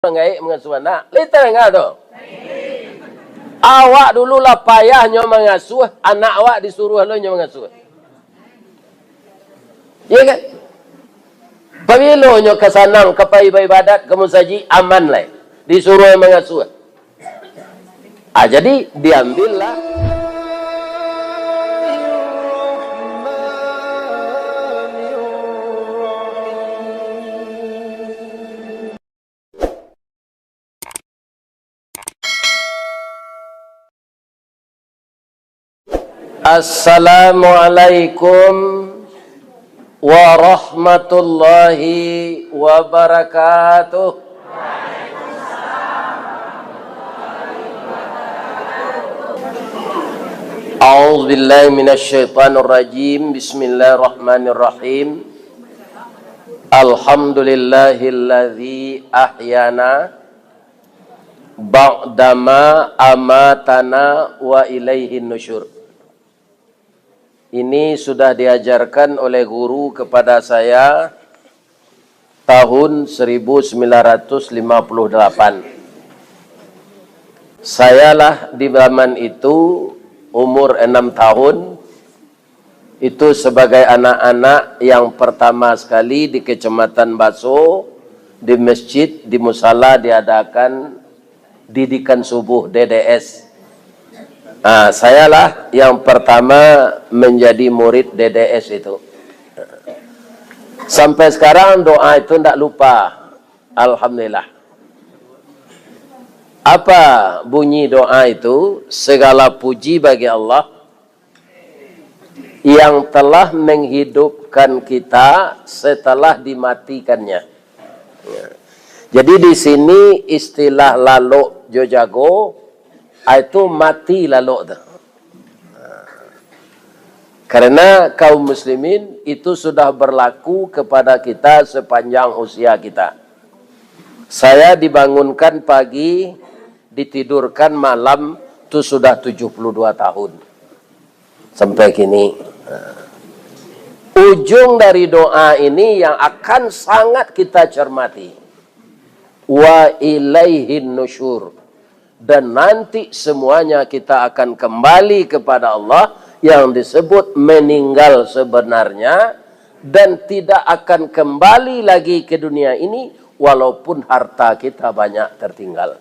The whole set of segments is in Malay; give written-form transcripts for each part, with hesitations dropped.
Mengaik mengasuh anak, liter enggak tu? Awak dululah payahnya mengasuh, anak awak disuruh lo nya mengasuh. Ya kan? Pamilo nya kesanang kepai ibadat ke musaji aman lah. Disuruh mengasuh. Jadi diambillah. Assalamualaikum warahmatullahi wabarakatuh. A'udzu billahi minasy syaithanir rajim. Bismillahirrahmanirrahim. Alhamdulillahilladzi ahyana ba'dama amatana wa ilaihin nusyur. Ini sudah diajarkan oleh guru kepada saya tahun 1958. Sayalah di zaman itu umur 6 tahun. Itu sebagai anak-anak yang pertama sekali di Kecamatan Baso, di masjid, di musala diadakan didikan subuh DDS. Sayalah yang pertama menjadi murid DDS itu. Sampai sekarang doa itu tidak lupa. Alhamdulillah. Apa bunyi doa itu? Segala puji bagi Allah yang telah menghidupkan kita setelah dimatikannya. Jadi di sini istilah lalok jojago itu mati lalu. Karena kaum muslimin itu sudah berlaku kepada kita sepanjang usia kita. Saya dibangunkan pagi, ditidurkan malam, itu sudah 72 tahun. Sampai kini. Ujung dari doa ini yang akan sangat kita cermati. Wa ilaihin nusyur. Dan nanti semuanya kita akan kembali kepada Allah yang disebut meninggal sebenarnya dan tidak akan kembali lagi ke dunia ini walaupun harta kita banyak tertinggal.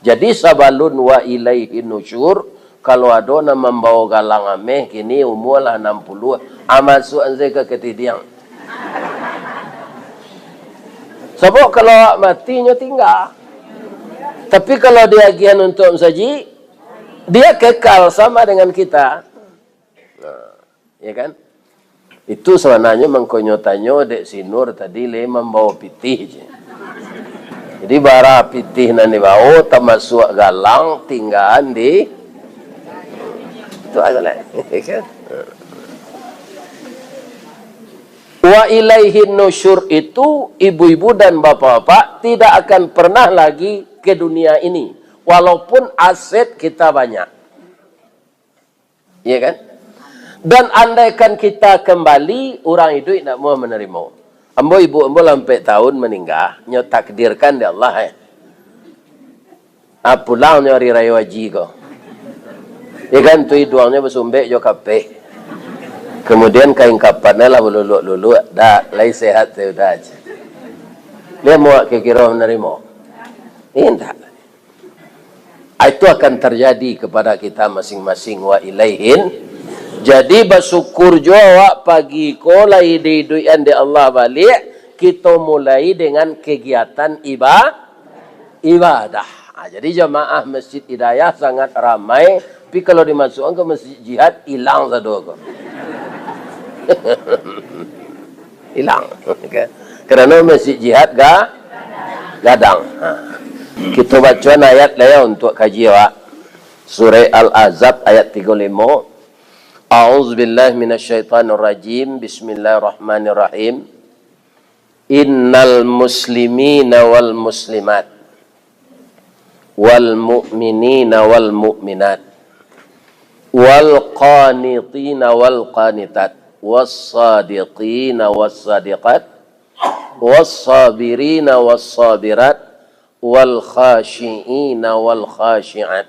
Jadi sabalun wa ilaihi nusyur, kalau ada nak membawa galang ameh kini umur lah 60 amasuk anze ke ketidiang. Sebab kalau matinya tinggal. Tapi kalau dia gian untuk mensaji, dia kekal sama dengan kita. Ya kan? Itu sebenarnya mengkonyotanyo dek sinur tadi le membawa pitih je. Jadi bara pitih nan dibawa termasuk galang tinggalan di itu adalah. Wa ilaihin nusyur itu ibu-ibu dan bapak-bapak tidak akan pernah lagi ke dunia ini walaupun aset kita banyak. Iya kan? Dan andaikan kita kembali, orang itu tidak mau menerima. Ambo ibu ambo lampai tahun meninggal, nyo takdirkan di Allah. Pulang nyo hari raya haji ko. Iya kan tu iduangnya bersumbek jo kape. Kemudian kain kapannya lah luluk-luluk, dah lai sehat sudah aja. Dia mau kira menerima. Tidak. Itu akan terjadi kepada kita masing-masing wa ilaihin. Jadi bersyukur jua pagi ko lai diduian di Allah balik, kita mulai dengan kegiatan ibadah. Jadi jamaah Masjid Hidayah sangat ramai, tapi kalau dimasukkan ke Masjid Jihad hilang satu. Hilang. Kerana Masjid Jihad gadang. Kita baca ayat lah untuk kaji wa. Surah Al-Ahzab ayat 35. A'udzubillahi minasyaitonir rajim. Bismillahirrahmanirrahim. Innal muslimina wal muslimat wal mu'minina wal mu'minat wal qanitina wal qanitat was sadiqina was sadiqat was sabirina was sabirat wal khashi'ina wal khashi'at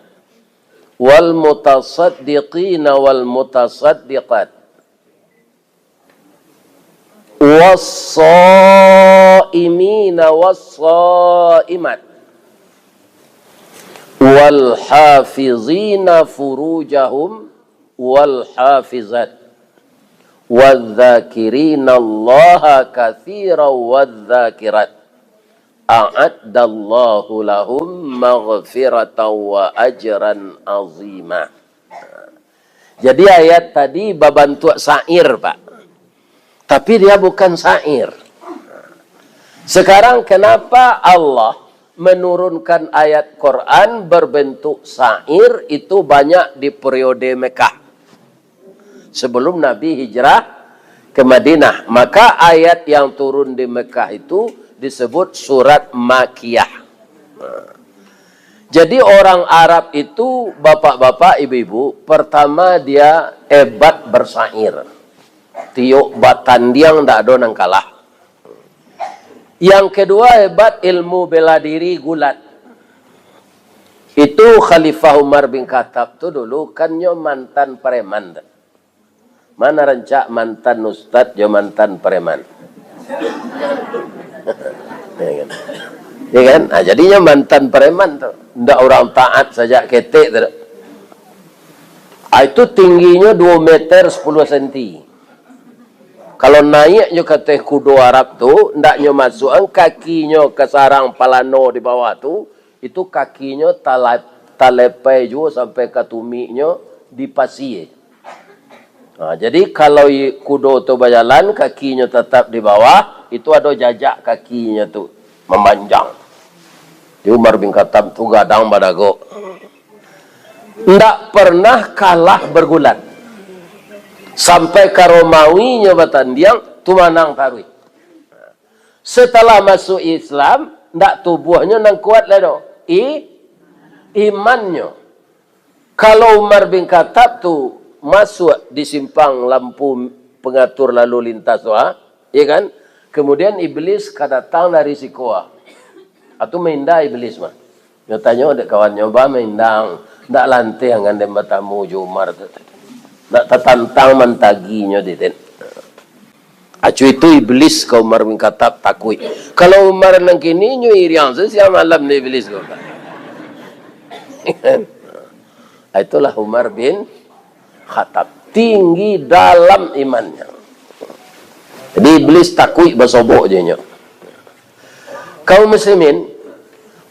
wal mutasaddiqina wal mutasaddiqat was-shaimina was-shaimat wal hafizina furujahum wal hafizat wadh-dhakirina Allaha katsiran wadh-dhakirat a'addallahu lahum maghfiratan wa ajran azima. Jadi ayat tadi babantu syair, Pak. Tapi dia bukan syair. Sekarang kenapa Allah menurunkan ayat Quran berbentuk syair itu banyak di periode Mekah. Sebelum Nabi hijrah ke Madinah. Maka ayat yang turun di Mekah itu disebut surat Makiyah. Jadi orang Arab itu, bapak-bapak, ibu-ibu, pertama dia hebat bersair. Tiuk batandiang ndak ada nang kalah. Yang kedua hebat ilmu bela diri gulat. Itu Khalifah Umar bin Khattab tu dulu kan nyo mantan preman. Mana rencak mantan ustad jo mantan preman. Ya kan? Ya kan? Nah, jadinya mantan preman tu. Ndak orang taat saja ketek tu. Itu tingginya 2 meter 10 cm. Kalau naiknya ke teh kudo Arab tu, ndaknya masuk kakinya ke sarang palano di bawah tu, itu kakinya talepai juga sampai ke tuminya di pasir. Nah, jadi kalau kudo tu berjalan, kakinya tetap di bawah, itu ada jajak kakinya tu memanjang. Di Umar bin Khattab tu gadang badago. Ndak pernah kalah bergulat. Sampai ke Romawinya batandiang tu manang tarui. Setelah masuk Islam, ndak tubuhnya nang kuat lah no. Imannya. Kalau Umar bin Khattab tu masuk di simpang lampu pengatur lalu lintas tu, ya kan? Kemudian iblis datang dari Sikoa. Atau minda iblis mah. Dia tanya ada kawan nyoba mindang, ndak lantai dengan dem batamu Umar tu. Nak tertantang mentaginya diten. Acu itu iblis kau Umar bin Khattab takui. Kalau Umar nang kini nyu iriang siang malam ni iblis kau. Itulah Umar bin Khattab, tinggi dalam imannya. Jadi iblis takui bersobok je nya. Kaum muslimin,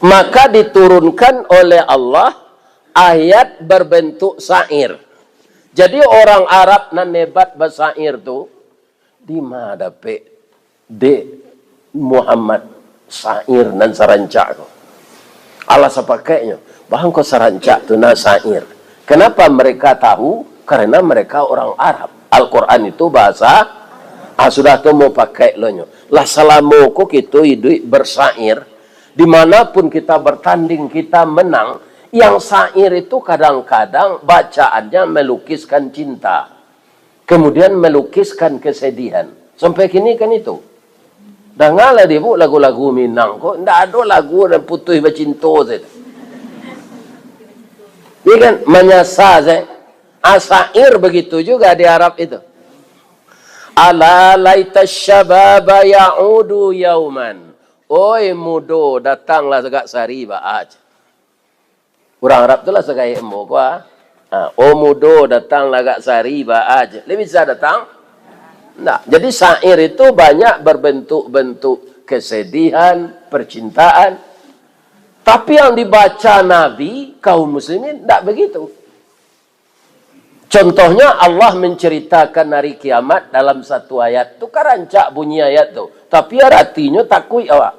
maka diturunkan oleh Allah ayat berbentuk syair. Jadi orang Arab nan hebat bersair tu di mana de Muhammad syair nan sarancak ko. Allah sepakainya. Bahang ko sarancak tu na syair. Kenapa mereka tahu? Karena mereka orang Arab. Al-Quran itu bahasa sudah tu mau pakai lo nyo. Lah selama ko kita hidup bersair, dimanapun kita bertanding kita menang. Yang syair itu kadang-kadang bacaannya melukiskan cinta. Kemudian melukiskan kesedihan. Sampai kini kan itu. Dengarlah dia bu lagu-lagu Minang kok. Tidak ada lagu dan putih bercinta saja. Dia kan menyasar saja. Syair begitu juga di Arab itu. Ala laita syababa ya'udu yauman. Oi mudo datanglah segak sari ba'aj. Orang Arab tu lah sekaya emo kuah. Oh mudo datang lagak sari ba'aj. Lebih bisa datang? Nah, jadi syair itu banyak berbentuk-bentuk kesedihan, percintaan. Tapi yang dibaca Nabi, kaum muslimin, tidak begitu. Contohnya Allah menceritakan hari kiamat dalam satu ayat. Itu karancak bunyi ayat tu. Tapi artinya takui awak.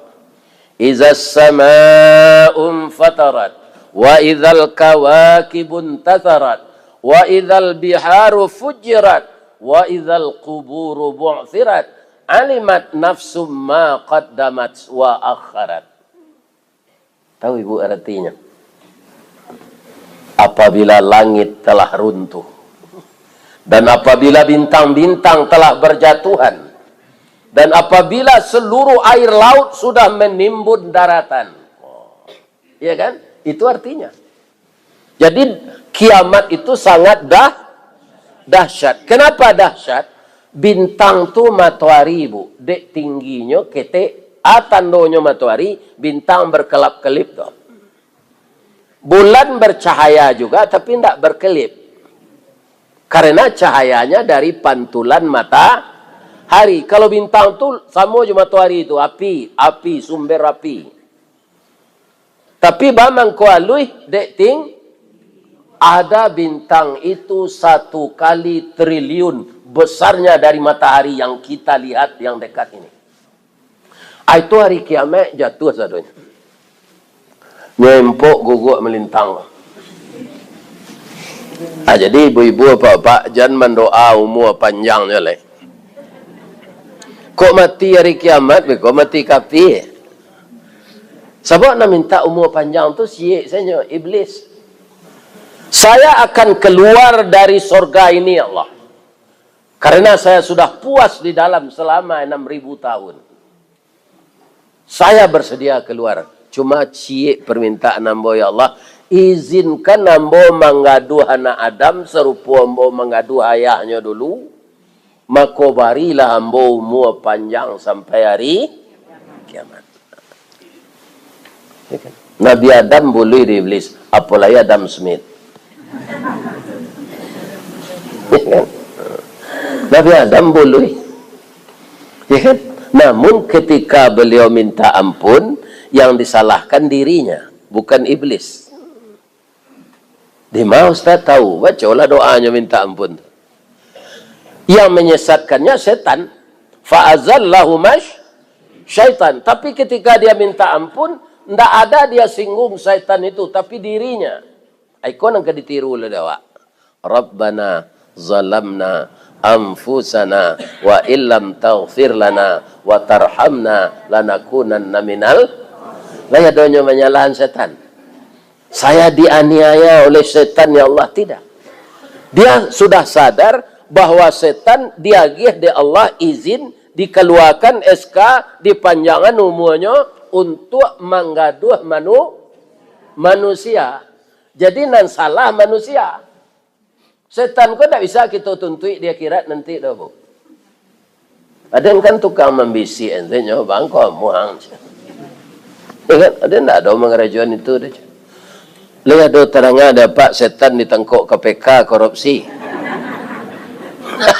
Iza sama'um fatarat. Wa idzal kawakibun tatharat wa idzal biharu fujirat wa idzal quburu bu'thirat alimat nafsum ma qaddamat wa akharat. Tahu ibu artinya? Apabila langit telah runtuh dan apabila bintang-bintang telah berjatuhan dan apabila seluruh air laut sudah menimbun daratan. Ya kan? Itu artinya. Jadi kiamat itu sangat dahsyat. Kenapa dahsyat? Bintang tu matahari, Bu. Dek tingginya kete atandonyo matahari, bintang berkelap-kelip tuh. Bulan bercahaya juga tapi tidak berkelip. Karena cahayanya dari pantulan matahari. Kalau bintang itu sama aja matahari itu, api, sumber api. Tapi bamang kualui dek ting ada bintang itu 1 kali triliun besarnya dari matahari yang kita lihat yang dekat ini. Itu hari kiamat jatuh satunya. Nyempok guguk melintang. Jadi ibu-ibu bapak jangan mendoa umur panjangnya leh. Kok mati hari kiamat, kok mati kapi. Sebab nak minta umur panjang tu siik saja iblis. Saya akan keluar dari surga ini Allah. Karena saya sudah puas di dalam selama 6.000 tahun. Saya bersedia keluar. Cuma siik permintaan ambo ya Allah. Izinkan ambo mengadu anak Adam serupa ambo mengadu ayahnya dulu. Maka barilah ambo umur panjang sampai hari kiamat. Nabi Adam boleh di iblis. Apalagi Adam Smith. Nabi Adam boleh. Ya kan? Namun ketika beliau minta ampun, yang disalahkan dirinya, bukan iblis. Di mana Ustaz tahu? Bacalah doanya minta ampun. Yang menyesatkannya setan. Fa'azallahu syaitan. Tapi ketika dia minta ampun, tidak ada dia singgung syaitan itu, tapi dirinya. Ikon yang ditiru oleh dewa. Rabbana zalamna anfusana wa illam taghfir lana wa tarhamna lanakunanna minal. Lah doanya menyalahan setan. Saya dianiaya oleh setan ya Allah, tidak. Dia sudah sadar bahwa setan diagih di Allah izin dikeluarkan SK dipanjangan umurnya untuk menggaduh manusia. Jadi nan salah manusia. Setan kok tidak bisa kita tuntui dia kira nanti dah Bu. Ada kan tukang membisi ente nyoba kau muang. Ya kan? Ada tidak ada mengerjakan itu dah. Lihat do terangnya dapat setan ditangkap KPK korupsi.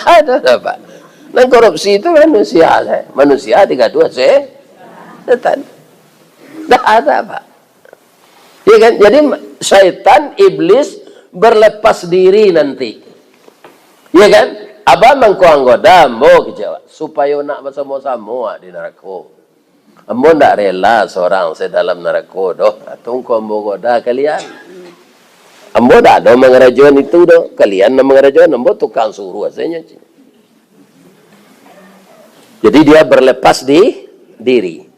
Ada Pak. Dan korupsi itu manusia lah. Manusia 32 setan. Tidak ada Pak. Ya kan? Jadi syaitan, iblis berlepas diri nanti. Ya kan? Abang mangko anggoda mau kecewa supaya nak bersama-sama di neraka. Ambo tidak rela seorang saya dalam neraka doh. Tunggu ambo goda kalian. Ambo tidak ada mengerjakan itu doh. Kalian nak mengerjakan ambo tukang suruh asanya. Jadi dia berlepas diri.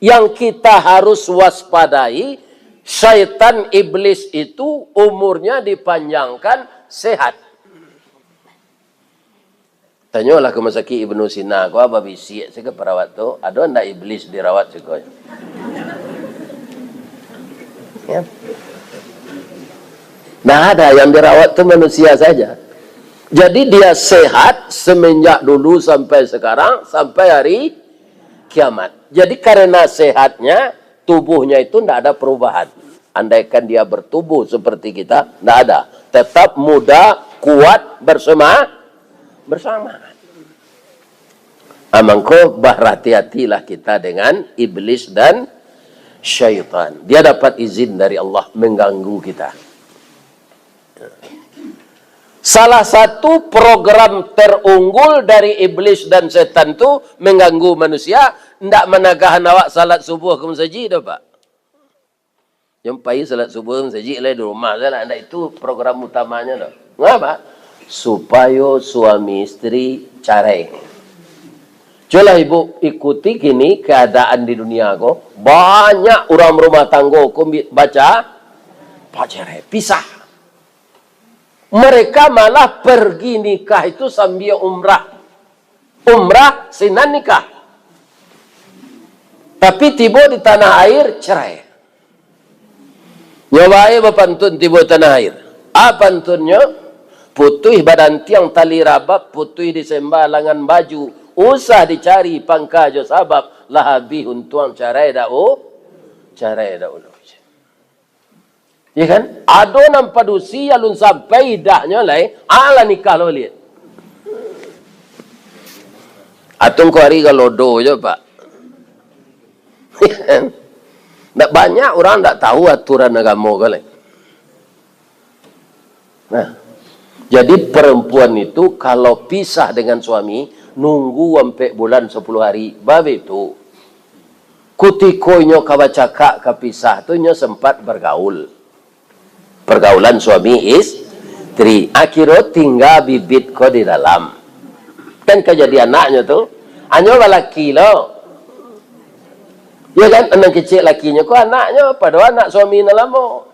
Yang kita harus waspadai, syaitan iblis itu umurnya dipanjangkan sehat. Tanyalah ke Masaki Ibnu Sina, kau apa bisi saya perawat tu, ada ndak iblis dirawat juga? Ya. Nah ada yang dirawat tu manusia saja. Jadi dia sehat semenjak dulu sampai sekarang, sampai hari kiamat. Jadi karena sehatnya, tubuhnya itu tidak ada perubahan. Andaikan dia bertubuh seperti kita, tidak ada. Tetap muda, kuat, bersemangat. Amangko berhati-hatilah kita dengan iblis dan syaitan. Dia dapat izin dari Allah mengganggu kita. Salah satu program terunggul dari iblis dan setan itu mengganggu manusia, tidak menagahan awak salat subuh ke masjid dah Pak. Jumpai salat subuh ke masjid lah di rumah salah, itu program utamanya dah. Ngapa? Supaya suami istri cerai. Coba ibu ikuti kini keadaan di dunia kok. Banyak orang rumah tangga kok baca cerai, pisah. Mereka malah pergi nikah itu sambil umrah. Umrah sinan nikah. Tapi tiba di tanah air cerai. Nyobai bapantun tiba tanah air. Apa pantunnya? Putih badan tiang tali rabab, putih disembah langan baju. Usah dicari pangkajo sabab. Lahabi huntuang carai da'u. Carai da'u. Ya kan? Ado nam padusi alun sampai dahnya lai. Ala nikah lo lihat. Atung ko hari kalau do je pak. Tak banyak orang tak tahu aturan agama kali. Nah, jadi perempuan itu kalau pisah dengan suami nunggu sampai bulan 10 hari. Bab itu kutikonya kawacaka kapisah tu nyo sempat bergaul. Pergaulan suami istri. Akhirnya tinggal bibit ko di dalam. Kan kejadian anaknya tu. Anyo laki lo. Ya kan, anak kecil lakinya kok anaknya, padahal anak suami lama.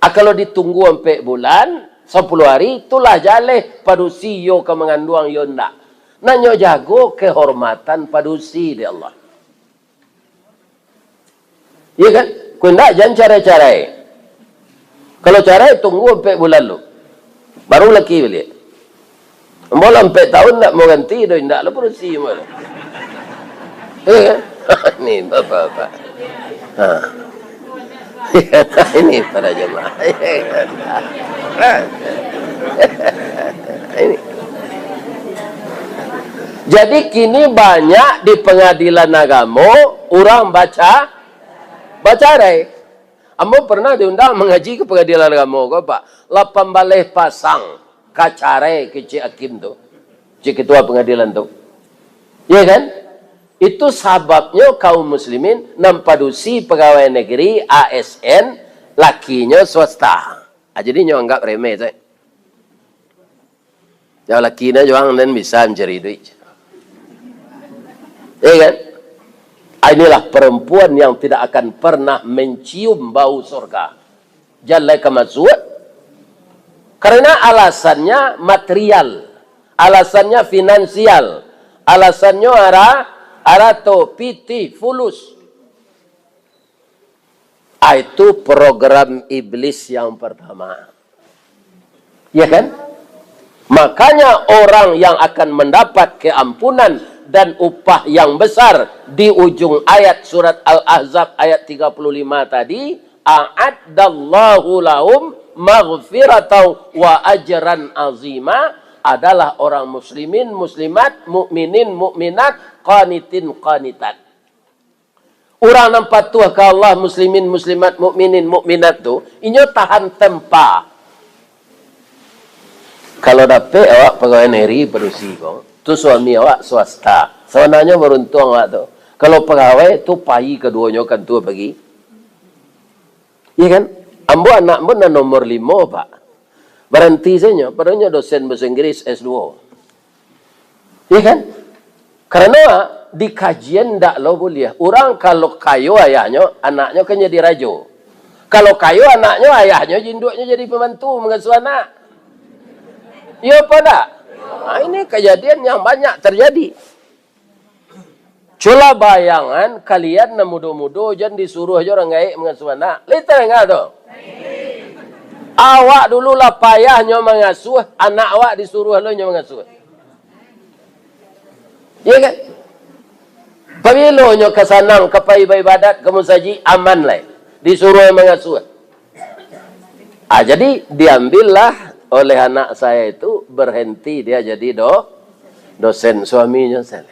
Kalau ditunggu sampai bulan 10 hari, itulah jaleh padusi yo ke mengandung yo ndak. Nanyo jago kehormatan padusi di Allah. Ya kan? Kau ndak jangan cara-carai. Kalau carai tunggu sampai bulan lu. Baru laki beli. Mau sampai tahun ndak mau ganti dah ndak lu padusi mana. Ya kan? Ini bapak-bapak. Ini para jemaah. Ini. Jadi kini banyak di pengadilan agama orang baca rai. Ambo pernah diundang mengaji ke pengadilan agama kok Pak. 8 balai pasang kacarai ke Cik Hakim tu. Cik ketua pengadilan tu. Ya kan? Itu sebabnya kaum muslimin nampadusi pegawai negeri ASN lakinya swasta. Jadi nyo anggap remeh tu. Yang lakinya juang dan bisa mencari duit. Ya kan? Inilah perempuan yang tidak akan pernah mencium bau surga. Jalla kamasud. Karena alasannya material, alasannya finansial, alasannya arato piti fulus. Itu program iblis yang pertama. Ya kan? Makanya orang yang akan mendapat keampunan dan upah yang besar di ujung ayat surat Al-Ahzab ayat 35 tadi, a'addallahu lahum maghfiratan wa ajran azima, adalah orang muslimin, muslimat, mukminin, mukminat, qanitin, qanitat. Orang nampak tuah ke Allah, muslimin, muslimat, mukminin, mukminat tu, inyo tahan tempa. Kalau dapat awak pegawai negeri berusi kong, tu suami awak swasta. Sebenarnya beruntung awak tu. Kalau pegawai tu payi keduanya kan tu bagi. Iya kan? Ambo anak pun nomor 5 Pak. Berhenti saja, padahal dosen bahasa Inggris S2. Iya kan? Karena di kajian ndak lo boleh. Orang kalau kayu ayahnya, anaknya kan jadi rajo. Kalau kayu anaknya, ayahnya jinduknya jadi pembantu mengasuh anak. Iya apa tak? Nah, ini kejadian yang banyak terjadi. Coba bayangan kalian muda-muda jangan disuruh aja orang gaik mengasuh anak. Liter enggak tu? Awak dulu lah payahnya mengasuh, anak awak disuruh lo mengasuh. Iya kan? Pemilu nyo kesanang kepai ibadat ke musaji aman lah. Disuruh mengasuh. Jadi diambillah oleh anak saya itu, berhenti dia jadi dosen suaminya saya.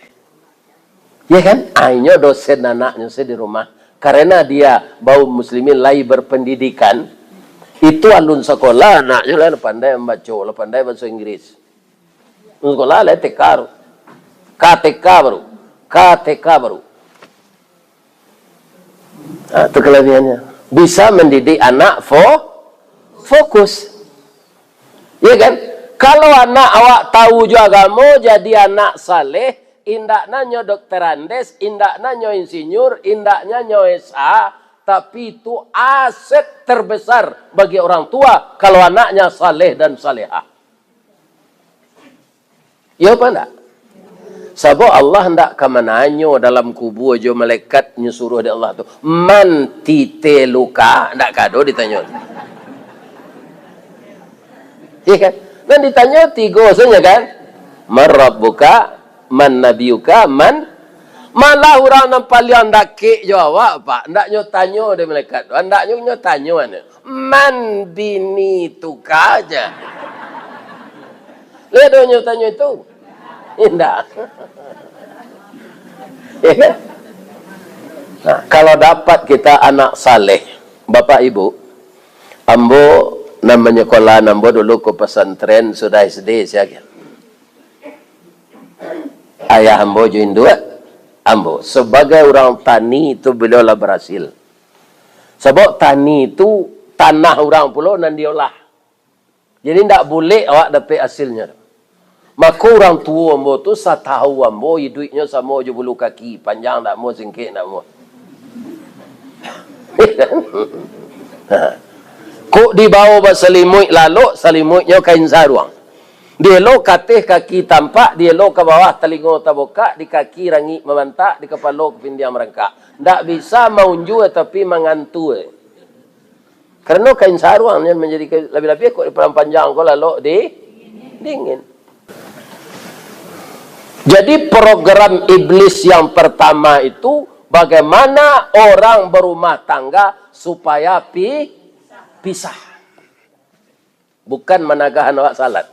Ya kan? Akhirnya dosen anaknya saya di rumah. Karena dia bau muslimin lagi berpendidikan, itu alun sekolah anaknya lah pandai membaca, lah pandai bahasa Inggris. Sekolah lah TK baru. KTK baru. Nah, itu kelebihannya. Bisa mendidik anak fokus. Ya kan? Kalau anak awak tahu juga agama, jadi anak saleh, indaknya nyo dokter Andes, indaknya nyo insinyur, indaknya nyo SA, tapi itu aset terbesar bagi orang tua kalau anaknya saleh dan salehah. Ya apa enggak? Sebab Allah hendak ke menanyo dalam kubur jo malaikat nyuruh dia Allah tu. Man tite luka, hendak kado ditanya. Iya kan? Dan ditanya tiga saja kan? Man rabbuka, man nabiyuka, man. Malah orang nampak liang dakik jawab pak. Hendak nyo tanya dia malaikat. Hendak nyo tanya mana? Man bini tuka aja. Lihat dia tanya itu. Tidak. Ya kan? Nah, kalau dapat kita anak saleh, bapak ibu, ambo namanya sekolah, ambo dulu ke pesantren sudah SD saya. Ayah ambo join dua, ambo sebagai orang tani itu beliau lah berhasil. Sebab tani itu tanah orang pulau dan diolah. Jadi tidak boleh awak dapat hasilnya. Maka orang tua ambo tu saya tahu ambo hidupnya sama je bulu kaki panjang tak mau singkit tak mau. Kok dibawa selimut lalu selimutnya kain sarung. Dia lo katih kaki tampak, dia lo ke bawah telinga terbuka, di kaki rangi memantak, di kepala kepindian merengkak. Tak bisa maunju tapi mengantu. Karena kain sarungnya menjadi lebih-lebih kok di panjang kok lalu dingin. Jadi program iblis yang pertama itu bagaimana orang berumah tangga supaya pisah. Bukan menagahan awak salat.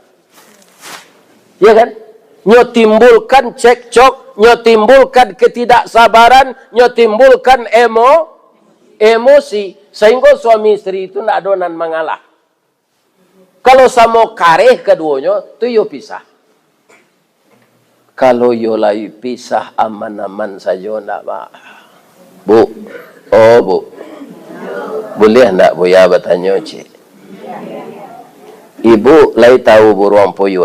Ya kan? Nyo timbulkan cekcok, nyo timbulkan ketidaksabaran, nyo timbulkan emosi. Sehingga suami istri itu tidak adonan mengalah. Kalau sama kareh keduanya, itu yo pisah. Kalau yo lagi pisah aman-aman saja enggak, Pak. Bu. Oh, Bu. Boleh enggak Buya bertanya, Cik? Ibu lagi tahu buruang puyuh?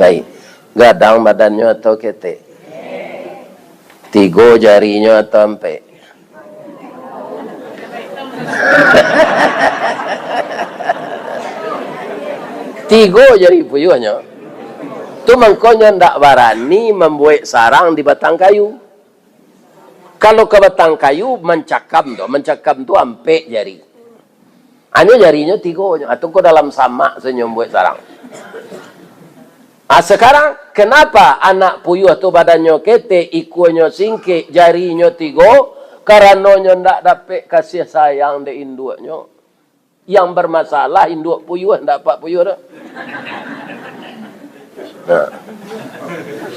Lagi. Gadang badannya atau ketek? 3 jarinya atau empat? Tiga jari puyuhnya. Tu mangkonya ndak berani membuat sarang di batang kayu. Kalau ke batang kayu mencakam tu ampe jari. Anu jarinya 3, atau ko dalam samak senyum buat sarang. Sekarang kenapa anak puyuh tu badannya kete, ikunya singkik, jarinya 3? Karenanya ndak dapat kasih sayang de induknya. Yang bermasalah induk puyuh ndak pak puyuh dah. Nah.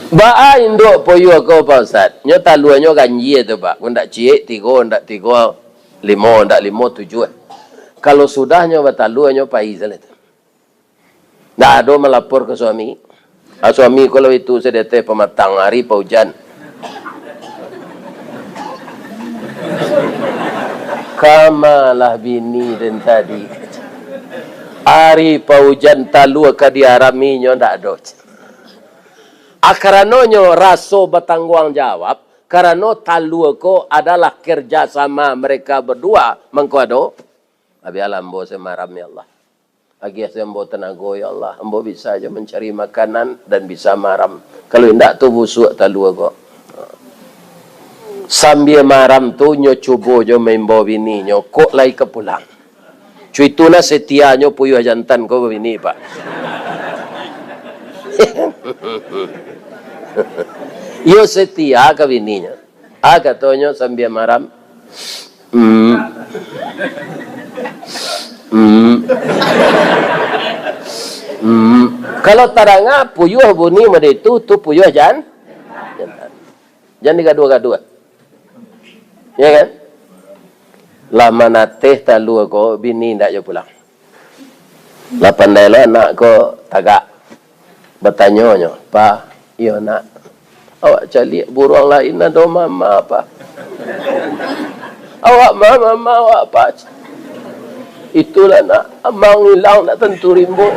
Ba induk puyuh ko Pak Ustaz. Nyo taluannya ganji tu Pak. Kun ndak ciek 3, ndak 3, 5, ndak 5, 7. Kalau sudahnya bataluannya pai salat. Ndak ada melapor ke suami. Suami kalau itu sedete pematang hari paujan. Kamalah bini dan tadi. Hari paujan talu ke diaraminya ndak ada. Akaranonyo raso bertanggung jawab karena talu ko adalah kerjasama mereka berdua mengkodo. Abi alambo semaram ya Allah. Agi sembo tenaga ya Allah. Ambo bisa aja mencari makanan dan bisa maram. Kalau tidak tu busuk talu ko. Sambil maram tu nyo cubo jo membawa bini nyo kok lai ke pulang. Cuituna setianyo puyuh jantan ko bini Pak. Yo setia ke bininya. Katanya sambil maram. Kalau taranga puyuh buni made itu tu puyuh jantan. Jangan digaduh-gaduh. Ya kan? Lama nateh talu ko bini ndak jo pulang. Lah pandai lah anak ko tagak. Bertanya, Pak, iya nak, awak cari burung lain ada mama apa? Awak mama awak apa? Itulah nak, amang hilang nak tentu rimbo.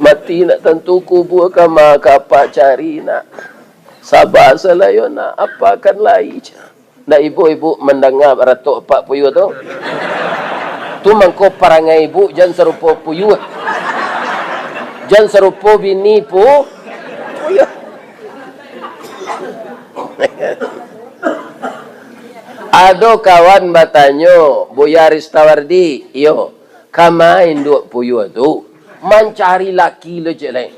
Mati nak tentu kubur kama apa cari nak. Sabar selayo nak, apakan lain. Nak ibu-ibu mendengar ratok pak puyuh tu. Tu mangko parangai ibu jangan serupa puyuh. Jangan serupa bini puyuh. Ada kawan bertanya, Buya Ristawardi, yo, kamain duk puyo tu, mencari laki lo je lain.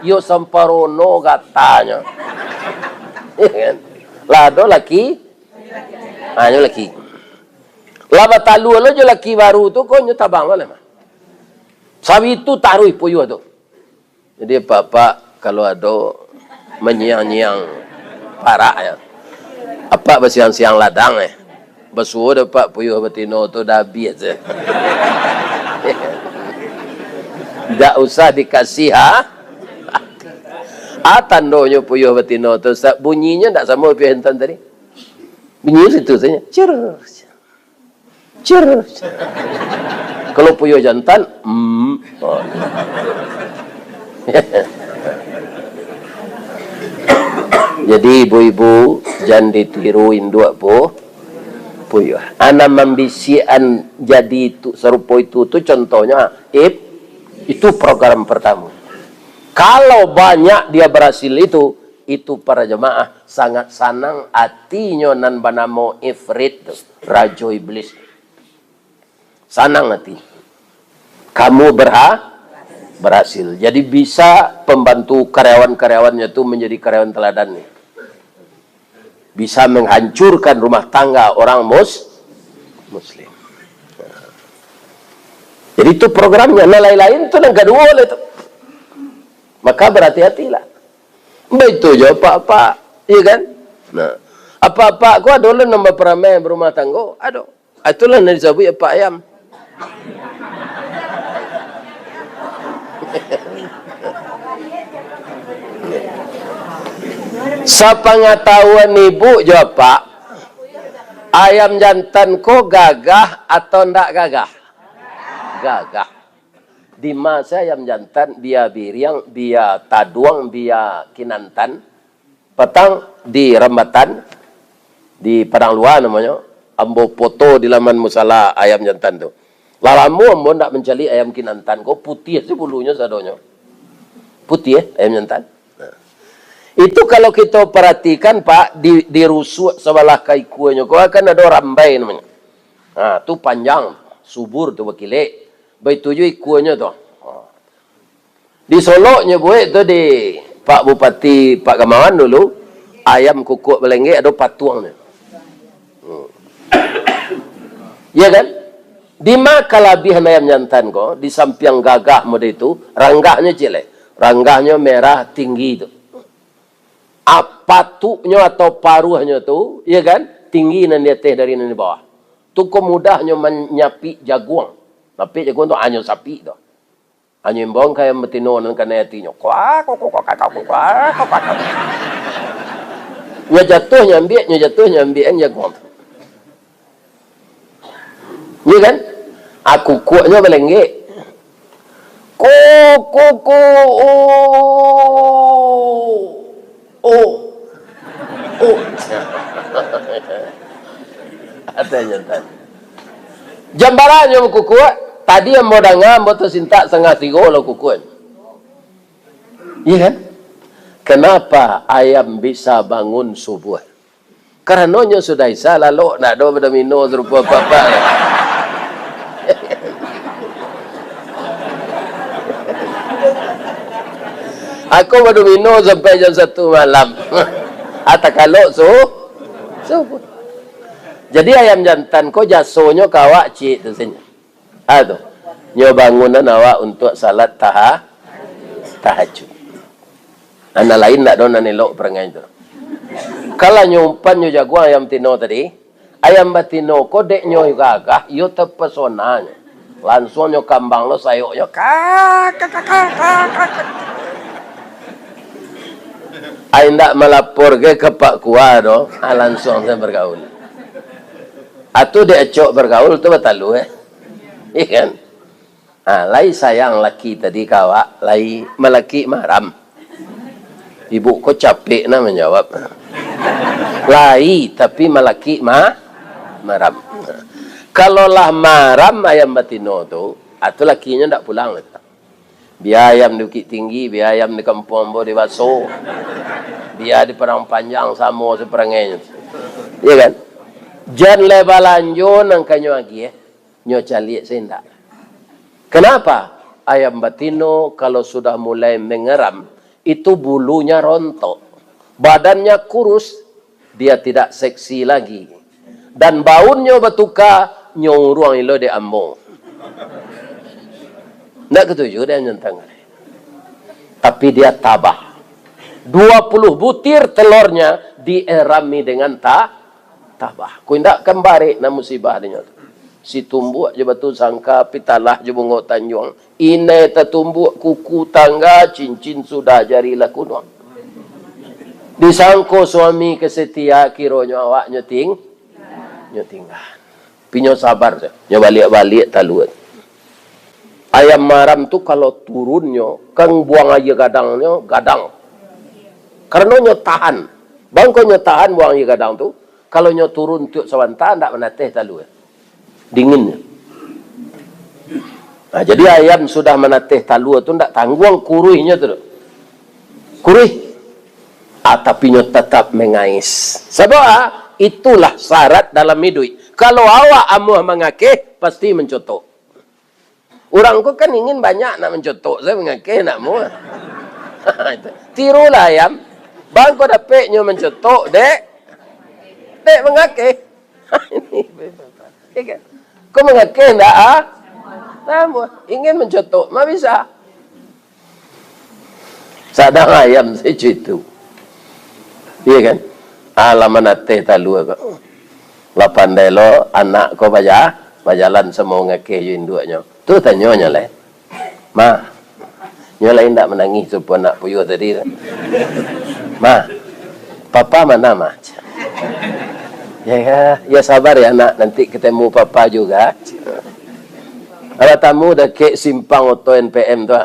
Yo samparono katanya. Lah ada laki, hanya laki. Lah batalu lo je laki baru tu, kau nyo tabang lo lemah. Sabi itu taruh puyo tu. Jadi bapak kalau ada menyiang-nyiang parak ya. Apa bersiang-siang ladang Bersuruh dapat puyuh betino tu dah habis je. Tak usah dikasih tandanya puyuh betino tu. Bunyinya tak sama puyuh hentan tadi. Bunyinya situ saja. Cer. Cer. Kalau puyuh jantan, oh. Jadi ibu-ibu jangan ditiru induk puyuh. Anak membisian jadi itu serupa itu contohnya itu program pertama. Kalau banyak dia berhasil itu para jemaah sangat senang hatinya nan banamo ifrit raja iblis. Senang hati. Kamu berhasil. Jadi bisa pembantu karyawan-karyawannya itu menjadi karyawan teladan nih. Bisa menghancurkan rumah tangga orang muslim. Jadi itu programnya. Nah, lain-lain itu yang kedua itu. Maka berhati-hatilah. Begitu je pak-pak. Iya kan? Nah, apa-apa aku ada lah nombor peramai berumah tangga. Ada. Itulah yang disebut Pak Ayam. Sepengetahuan ibu jawab pak, ayam jantan ko gagah atau ndak gagah? Gagah. Di masa ayam jantan dia biriang, dia taduang, dia kinantan, petang di rembatan, di padang luar namanya, ambo foto di laman musala ayam jantan tu. Lalamu ambo ndak mencari ayam kinantan ko putih sih bulunya sadonya. Putih ayam jantan. Itu kalau kita perhatikan Pak, di rusuk sebelah kaikunya, kau akan ada rambai namanya. Nah, tu panjang, subur tu bakile. Begitu juga ikunya tu. Di Solo buat tu di Pak Bupati Pak Gamawan dulu, ayam kukuk belengge ada patuangnya. Ya kan? Di mana kelebihan ayam jantan kau, di samping gagah model itu, ranggahnya jelek. Ranggahnya merah tinggi itu. Patuknya atau paruhnya tu, ya kan, tinggi nan dia teh dari nan di bawah. Tu mudahnya menyapi jaguang. Tapi jaguang tu hanya sapi tu. Hanya imbang kayak betino nan kana hatinya. Kuak. Nya jatuh nyambian jaguang. Ya kan? Aku kuatnya belengge. Ada jantan. Jambarannya kuku. Tadi yang mau dengar, mau tersintak setengah 3 lo kuku. Iya kan? Kenapa ayam bisa bangun subuh? Karenanya sudah isa lalu nak do bedamino serupa apa-apa. Aku baru minum sampai jam 1 malam. Atau kalau subuh. Jadi ayam jantan ko jasonya kawak cik tu sini. Aduh. Nyo bangunan awak untuk salat tahajud. Anak lain tak dona nelok perangai itu. Kalau nyumpan nyo jaguang ayam tino tadi, ayam batino ko dek nyo gagah, yo terpesonanya. Langsung nyo kambang lo sayoknya kak. Ay ndak melapor ke Pak Kuah do, langsung saya bergaul. Atau dia cok bergaul tu betalu iya kan? Lai sayang laki tadi kawak, lai melaki maram. Ibu ko capek na menjawab. Lai tapi melaki maram. Kalau lah maram ayam batino tu, atau lakinya ndak pulang. Biar ayam di Bukit Tinggi, biar ayam di Kampung Ambo di Baso, biar di Padang Panjang sama seperangnya. Iya kan? Jan lebalanjo nang kanyo lagi nyo cali sendak. Kenapa? Ayam batino kalau sudah mulai mengeram, itu bulunya rontok. Badannya kurus, dia tidak seksi lagi. Dan baunnya batuka, nyuruang ilo de ambo. Nggak ketujuh dia nyentang. Tapi dia tabah. 20 butir telurnya dierami dengan tabah. Ku ndak kembari na musibah dia. Si tumbuk je batu sangka pitalah je bungo tanjung. Ine tertumbuk kuku tangga cincin sudah jarilah kuno. Disangko suami kesetia kironya awak nyotinggan. Pinyo sabar saya. Nyo balik-balik taluan. Ayam maram tu kalau turunnya, kang buang aja gadang. Karena nyo tahan. Bangko nyo tahan buang aja gadang tu. Kalau nyo turun tiuk sawanta, ndak menateh taluan. Dinginnya. Nah, jadi ayam sudah menateh talua tu ndak tangguang kuruihnya tu. Kuruih. Tapi nyo tetap mengais. Sebab itulah syarat dalam hidup. Kalau awak amuh mengakeh, pasti mencotok. Orang ku kan ingin banyak nak mencotok. Saya mengakeh nak muh. Tirulah ayam. Bang kau dapat nyo mencotok, dek. Dek mengakeh. Ini. Kau mengakeh enggak? Namun, ingin mencotok, mah bisa. Sadang ayam segitu. Iya kan? Alaman teh talu kok. Lapan delo anak kau bajalan semua ngakeh induknya. Tu tanyonya lah. Ma, nyola indak menangis supaya nak puyuh tadi. Ma, papa mana ma? Ya sabar ya nak, nanti ketemu papa juga. Ada tamu dah kek simpang auto NPM tu.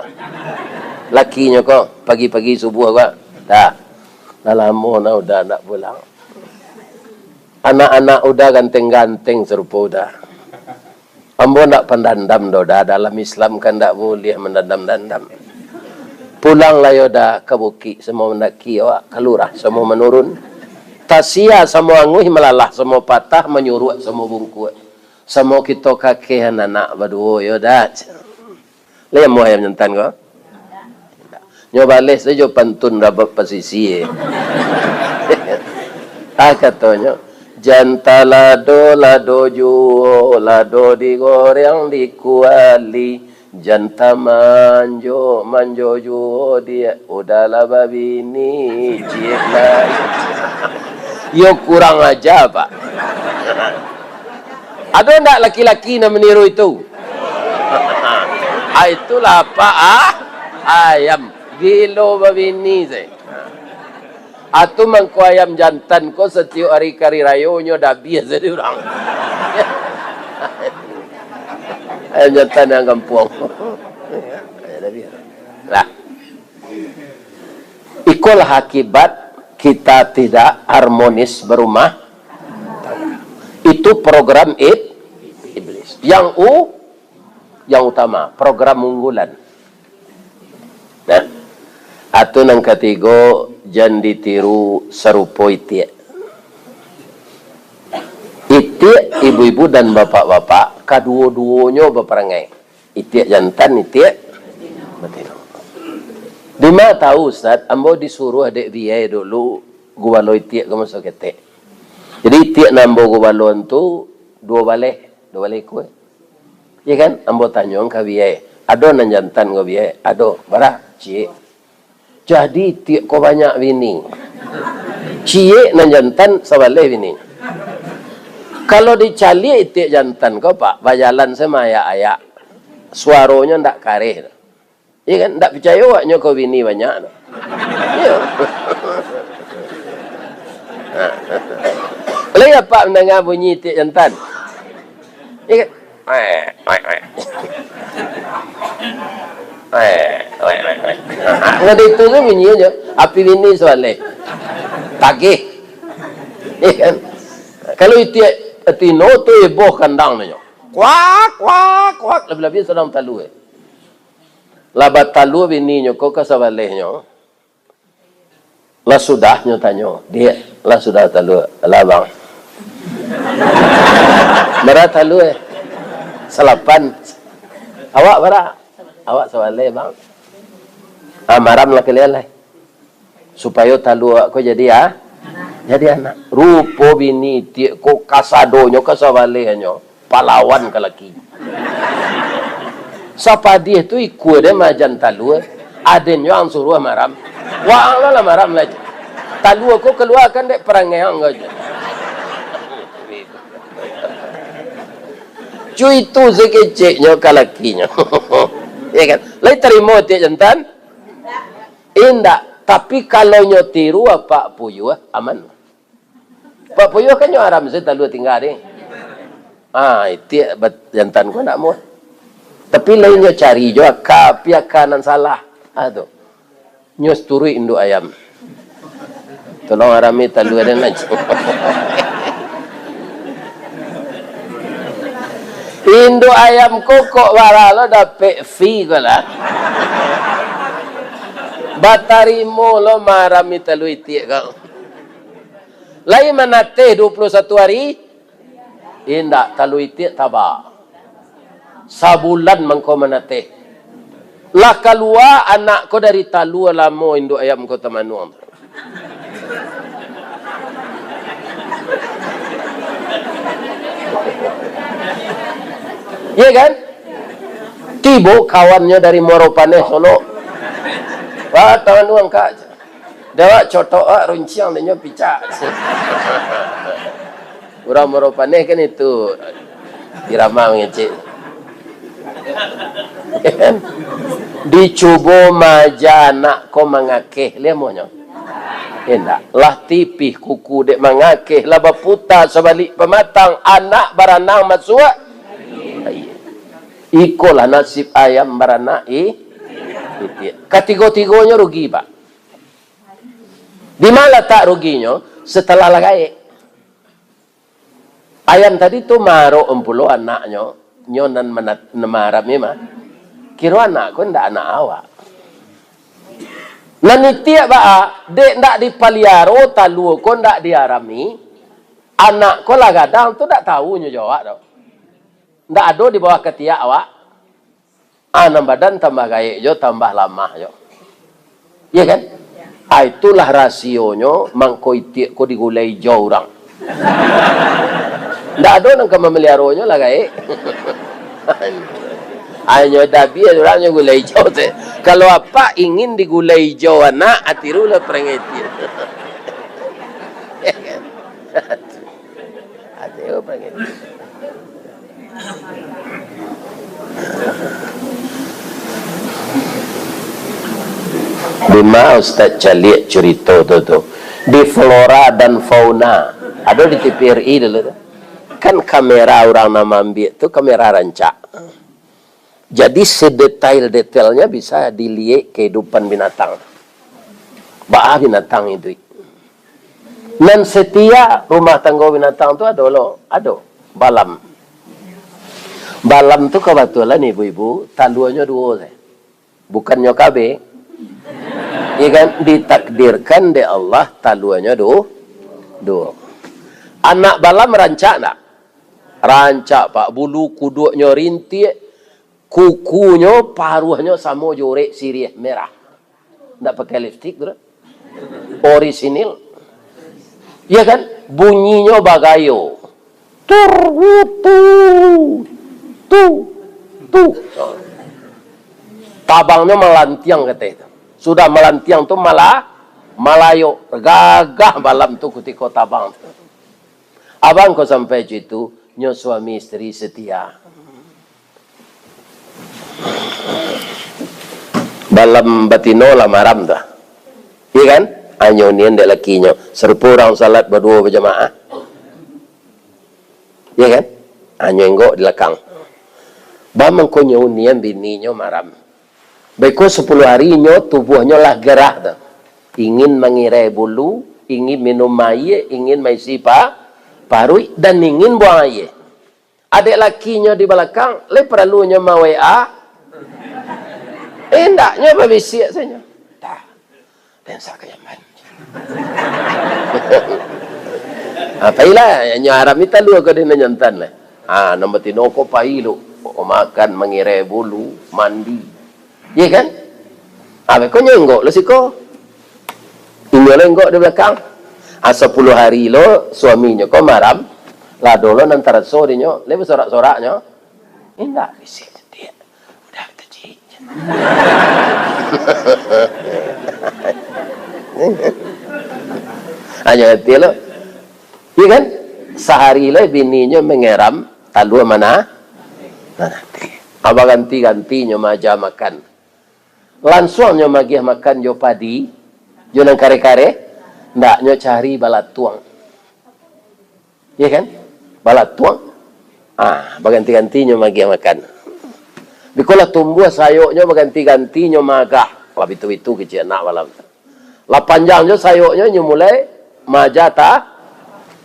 Lakinya kok pagi-pagi subuh kok. Dah. Dah lama nah udah nak pulang. Anak-anak udah ganteng-ganteng serupa udah. Ambo nak pendandam dah dalam Islam kan tak boleh mendandam-dandam. Pulanglah yoda ke bukit semua mendaki awak kelurah semua menurun. Tasia semua anguih melalah semua patah menyuruh semua bungkuk. Semua kita kakek anak berdua yoda. Lihat mau ayam nyentan kau? Nyoba les saja pantun dapat posisi. Katanya, janta lado juo, lado digoreng dikuali, janta manjo juo dia, udahlah babi ini, cieklah. Yo kurang aja pak. Ada enggak laki-laki yang meniru itu? Itulah apa? Ayam. Gilo babini saya. Atu mangko ayam jantan ko setiap hari kari rayo nyo dah biasa dia orang. Ayam jantan yang kampung. Lah. Ikulah akibat kita tidak harmonis berumah. Itu program iblis. Yang utama, program unggulan. Nah, atau nang ketiga jangan ditiru serupa itik. Itik ibu-ibu dan bapak-bapak kedua-duanya berperangai. Itik jantan, itik betina. Dima tahu Ustaz, ambo disuruh adik biaya dulu gua lo itik ke masa ketek. Jadi itik nambo gua lo tu dua balai kue. Ya kan? Ambo tanya ke biaya. Ado nan jantan gua biaya. Ado, bara cik. Jadi tiap kau banyak bini. Cie nan jantan sebalai bini. Kalau dicali tiap jantan kau pak, bajalan sama ayak-ayak. Suaranya ndak kareh. Iya kan? Ndak percaya waknya kau bini banyak. Iya. Boleh apa mendengar bunyi tiap jantan? Iya kan? Nggak itu kan bunyi aja. Api bini soalnya tagih. Ya kan? Kalau itu tino tu ibuh kandang nanya. Kuak. Lebih-lebih sedang talu. Labat talu bininya kok kasabalehnya. Lah sudahnya tanyo. Dia lah sudah talu. Lah bang. Berat talu salapan. Awak bara. Awak sabaleh bang. Maram lah kalian lah. Supaya talu aku jadi jadi anak. Rupo bini tiak ko kasadonyo kasabalehnya. Pahlawan ke laki. Siapa dia tu ikut dia majan talu. Adenyo ang suruh maram. Wah lah maram lah. Talu aku keluarkan dek perangai ang aja. Cuy itu sekeceknya ke lakinya. Ya kan? Lai terima tiak jantan? Indak. Tapi kalau nyotiru Pak Puyu aman. Pak Puyu kan nyo aram saya talu tinggal deh. Itu jantan ko nak mau. Tapi lainnya cari juga pihak kanan salah. Aduh. Nyos turui induk ayam. Tolong arami talu ada nanti. Induk ayam kokok waralo dapet fee ko lah. Batarimo lo marami talu iti kau. Lain manate 21 hari. Indak talu iti taba. Sabulan mangko manate. Lah keluar anak ko dari talu lamo induk ayam ko tamanuang. Iya kan? Tibo kawannya dari Moropane Solo. Wah, tamanuang kak. Dewa cotok runciang dia picak. Orang Moropane kan itu irama ngecek. Dicoba maja anak ko mangakeh lihat monyo. Hendak lah tipih kuku dek mangakeh lah baputa sebalik pematang anak baranang masuk. Ikolah nasib ayam baranak ketiga-tiganya rugi pak. Di mana tak ruginya? Setelah lagai. Ayam tadi tu maro 40 anaknya. Nyonan maram mah. Kira anak ko ndak anak awak. Nanitiak ba dek ndak dipaliaro talu ko ndak diarami. Anak ko lah gadang tu ndak tahu nyo jawab dah. Ndak ada di bawah ketiak awak. Anam badan tambah gaye jo tambah lama jo. Iya kan? Itulah rasionya mangko itiak ko digulai jauh orang. Ndak ada nang memeliharonya lah gaye. Hanya dabi orangnya gulai hijau tu. Kalau apa ingin digulai hijau anak, atirulah perangeti. Atiru perangeti. Bima Ustaz Calik cerita tu. Di flora dan fauna. Ada di TPRI dulu tu. Kan kamera orang nama ambil tu kamera rancak. Jadi sedetail-detailnya bisa dilihat kehidupan binatang. Baah binatang itu. Dan setiap rumah tangga binatang tu ada loh, ada balam. Balam tu kebetulan ibu-ibu taluannya dua saya. Bukannya KB. Ya kan ditakdirkan de Allah taluannya dua. Anak balam rancak tak? Rancak pak, bulu kuduknya rintik, kukunya paruhnya sama jorek sirih merah. Tak pakai lipstick tu. Orisinil. Ya kan? Bunyinya bagayo. Tu. Tabangnya melantiang kata itu. Sudah melantiang tu malah malayo. Gagah balam tu ketika tabang. Abang kau sampai situ, nyo suami istri setia. Balam batino lah maram dah. Iya kan? Anyo ni ndek lakinya. Serpu orang salat berdua berjamaah. Iya kan? Anyo enggok di belakang. Bamang ko nyo nian bininya maram. Beko 10 hari nyo tubuhnya lah gerah dah. Ingin mengirai bulu, ingin minum air, ingin maisi parui dan ingin buang air. Adik lakinya di belakang, le perlunya mau WA. Hendaknya berbisik saja. Tak. Lensa keyaman. Apailah yang Arab ni talu ke dia nyantan lah. Nombor tino ko pai lu. Makan mengirai bulu, mandi. Ya kan? Kau nyenggok lu siko. Tinggal lenggok di belakang. 10 hari lo suaminya kau maram. Lado lo nantara sorinya, lepas sorak-soraknya. Indah bisik dia. Udah kecil. Hanya ngerti lo. Iya kan? Sehari lo bininya mengeram. Talu mana? Nanti. Abang ganti-gantinya maja makan. Langsungnya magih makan jo padi. Jo nang kare-kare. Ndaknya cari balat tuang. Iya kan? Balat tuang. Baganti-gantinya magih makan. Bikola tumbuh sayoknya baganti-gantinya magah. Wah itu kecil nak malam. Lah panjangnya sayoknya mulai majata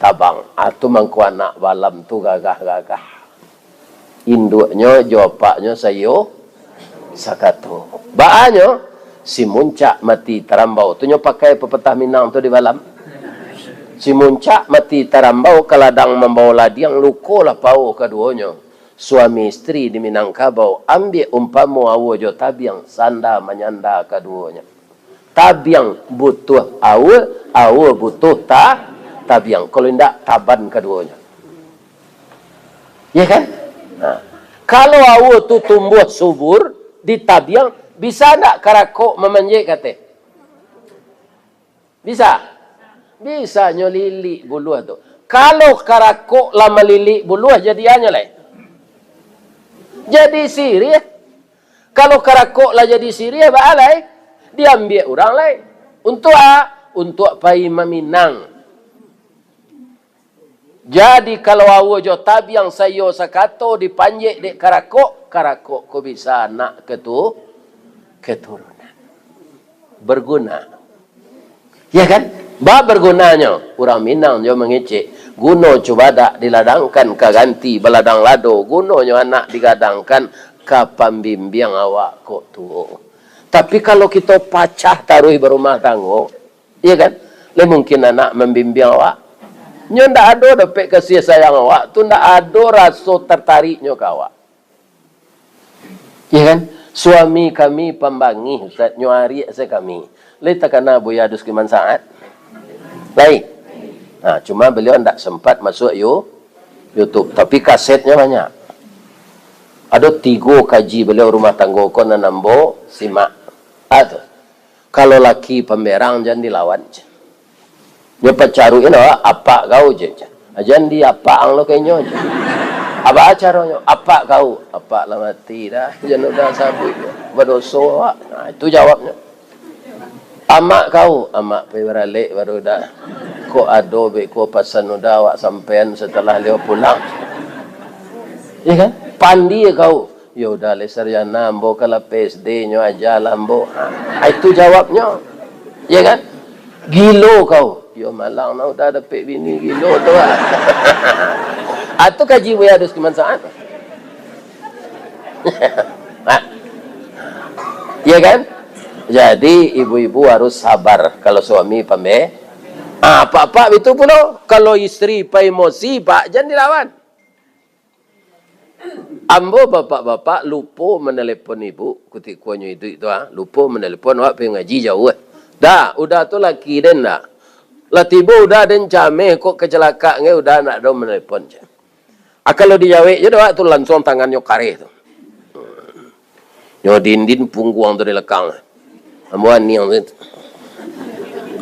tabang. Atu mangku anak balam tu gagah-gagah. Induknya jopaknya sayo sakato. Baannya si muncak mati tarambau. Tu nyo pakai pepetah Minang tu di balam. Si muncak mati tarambau keladang membawa ladiang luko lah pau keduanya. Suami istri di Minangkabau ambil umpamu awo jo tabiang sanda menyanda keduanya. Tabiang butuh awo butuh tabiang. Kalau tidak taban keduanya. Ya kan? Kalau awo tu tumbuh subur di tabiang, bisa tak karakok memanjik kata? Bisa? Bisa nyolili buluh tu. Kalau karakok lah melili buluh jadiannya lah. Jadi sirih. Kalau karakok lah jadi sirih, baalai diambil orang lain. Untuk untuk pai meminang. Jadi kalau awo jo tabiang sayo sakato dipanjek dek karakok ko bisa nak keturunan. Berguna. Ya kan? Bergunanya. Orang Minang jo mengecek. Guno coba dak diladangkan ke ganti beladang lado. Gunonyo anak digadangkan ke pembimbing awak kok tuo. Tapi kalau kita pacah taruh berumah tangga, ya kan? Le mungkin anak membimbing awak. Nyo ndak ada dapat kasih sayang awak, tu ndak ada rasa tertariknya ke awak. Ya kan? Suami kami pembangi, Ustaz, nyo hari saya kami. Le takana boya dus kiman saat. Lain. Cuma beliau ndak sempat masuk YouTube, tapi kasetnya banyak. Ada 3 kaji beliau rumah tangga ko nambo simak. Kalau laki pemberang jangan dilawan. Dia pacaru ini apa kau je. Jangan dia apa ang lo kenyo je. Apa acaranya? Apa kau? Apa lah mati dah. Jangan udah sabut. Berdoso. Itu jawabnya. Amak kau, amak pergi beralik baru dah. Kok adobe ko pasan udah awak sampean setelah dia pulang. Ya kan? Pandi kau. Ya udah lesar jana ambo kalau PSD nyo aja lambo. Itu jawabnya. Ya kan? Gilo kau. Yo malang nak udah dapat bini gilo tu. Atau kaji we harus kemanfaat. Ya kan? Jadi ibu-ibu harus sabar kalau suami pembe. Pak itu pula kalau istri pa emosi pak jangan dilawan. Ambo bapak-bapak lupa menelepon ibu ketika itu lupa menelepon awak pergi ngaji jauh. Dah, udah tu laki den dah. Lah tiba udah den cameh kok kecelakaan udah nak do menelepon je. Kalau dijawab je dah tu langsung tangannya kare tu. Nyo dindin pungguang tu di lekang. Amuan ni yang tu.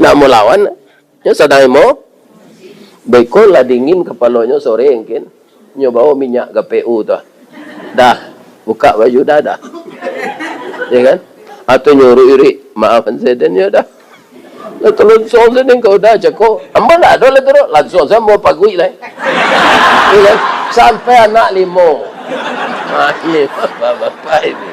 Nak mau lawan, nyo sadai mau. Baiklah lah dingin kepalanya sore mungkin. Nyo bawa minyak GPU tu. Dah, buka baju dah. Ya kan? Atau nyuruh iri, maafan saya dan ya dah. Lalu langsung saya kau dah cakap. Ambo dah ada lah terus. Langsung saya mau pagui lah. Ya kan? Sampai anak 5. Ini bapak ini.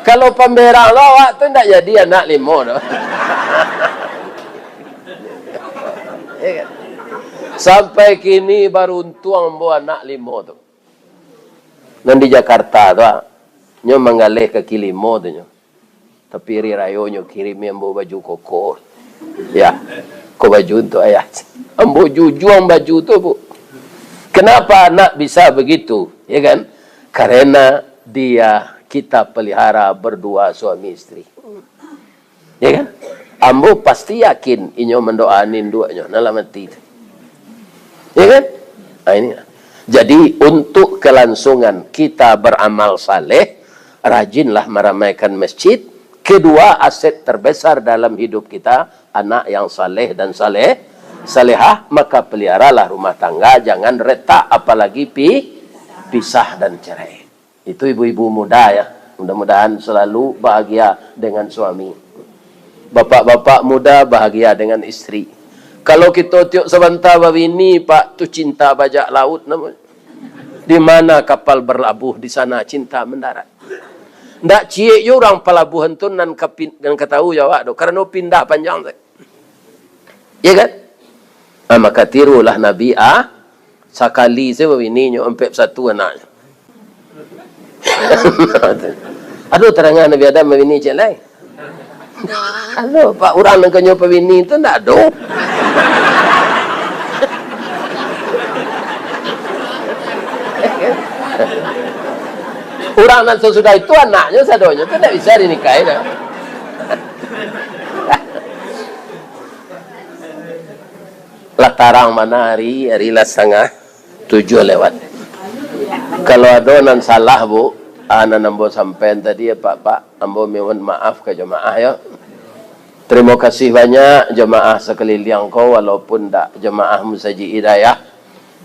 Kalau pemberang lawak tu tak jadi anak 5 dah. Ya kan? Sampai kini baru untung bawa anak 5 tu. Nan di Jakarta tu, nyo manggalih ke Kilimo tu nyo. Tapi rirayo nyo kirim ambo baju koko. Ya, ko baju tu ayah. Ambo jujuang baju tu, Bu. Kenapa anak bisa begitu? Ya kan? Karena dia kita pelihara berdua suami istri. Ya kan? Ambo pasti yakin inyo mendoanin duanya dalam hati. Ya kan? Nah, ini. Jadi untuk kelangsungan kita beramal saleh, rajinlah meramaikan masjid. Kedua, aset terbesar dalam hidup kita, anak yang saleh dan salehah, maka peliharalah rumah tangga, jangan retak, apalagi pisah dan cerai. Itu ibu-ibu muda ya, mudah-mudahan selalu bahagia dengan suami. Bapak-bapak muda bahagia dengan istri. Kalau kita tiuk sebentar ini, Pak, tu cinta bajak laut namanya. Di mana kapal berlabuh, di sana cinta mendarat. Ndak cie yo orang pelabuhan tu nan ketahu jawab do karena pindah panjang tu. Ya kan? Maka tirulah Nabi sakali saya ini nyo empek satu anak. Aduh terangan Nabi Adam ini je lain. Halo Pak orang nang kanyo pawini tu ndak do. Orang nan sesudah itu anaknya sadonya itu tidak bisa dinikahi. Latarang mana hari lah 6:30 lewat. Kalau ada nan salah Bu, anak ambo sampean tadi ya Pak, ambo mohon maaf ke jemaah ya. Terima kasih banyak jemaah sekeliling kau walaupun tak jemaah Musaji Hidayah,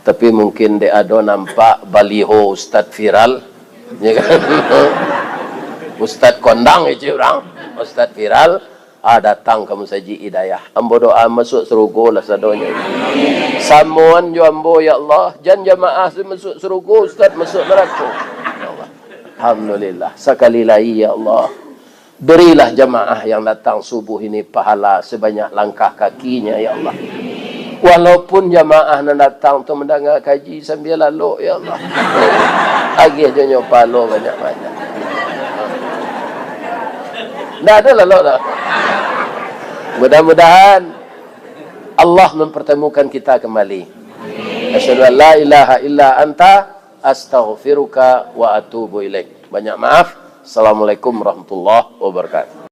tapi mungkin dia ada nampak baliho Ustaz viral. Ya kan? Ustaz kondang itu orang, Ustaz viral datang ke Musaji Hidayah. Ambo doa masuk surga lah sadonya. Samuan jo ambo ya Allah, jan jamaah masuk surga, Ustaz masuk neraka. Ya Allah. Alhamdulillah. Sekali lagi ya Allah, berilah jamaah yang datang subuh ini pahala sebanyak langkah kakinya ya Allah. Walaupun jamaah yang datang tu mendengar kaji sambil lalu ya Allah. Agi aja nyopalo banyak-banyak. Dah ada lalu dah. Mudah-mudahan Allah mempertemukan kita kembali. Asyhadu an la ilaha illa anta astaghfiruka wa atubu ilaik. Banyak maaf. Assalamualaikum warahmatullahi wabarakatuh.